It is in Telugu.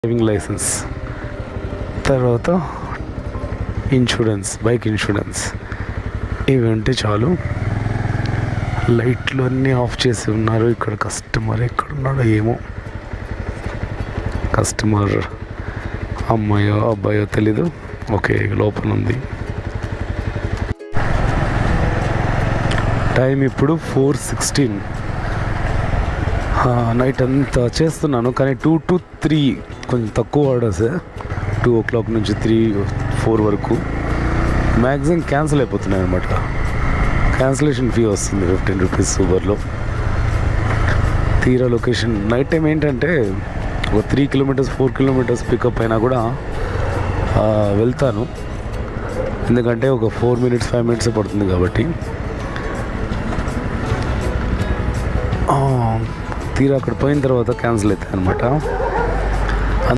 డ్రైవింగ్ లైసెన్స్, తర్వాత ఇన్సూరెన్స్, బైక్ ఇన్సూరెన్స్, ఇవి ఉంటే చాలు. లైట్లు అన్నీ ఆఫ్ చేసి ఉన్నారు. ఇక్కడ కస్టమర్ ఎక్కడున్నాడో ఏమో. కస్టమర్ అమ్మాయో అబ్బాయో తెలీదు. ఓకే, లోపల ఉంది. టైం ఇప్పుడు 4:16. నైట్ అంతా చేస్తున్నాను, కానీ 2 to 3 కొంచెం తక్కువ ఆర్డర్స్. 2 o'clock నుంచి 3-4 వరకు మ్యాక్సిమం క్యాన్సిల్ అయిపోతున్నాయి అనమాట. క్యాన్సిలేషన్ ఫీ వస్తుంది 15 రూపీస్ ఊబర్లో. తీరా లొకేషన్ నైట్ టైం ఏంటంటే ఒక 3 kilometers 4 kilometers పికప్ అయినా కూడా వెళ్తాను, ఎందుకంటే ఒక 4 minutes 5 minutes పడుతుంది కాబట్టి. తీరా అక్కడ పోయిన తర్వాత క్యాన్సిల్ అవుతాయి అనమాట.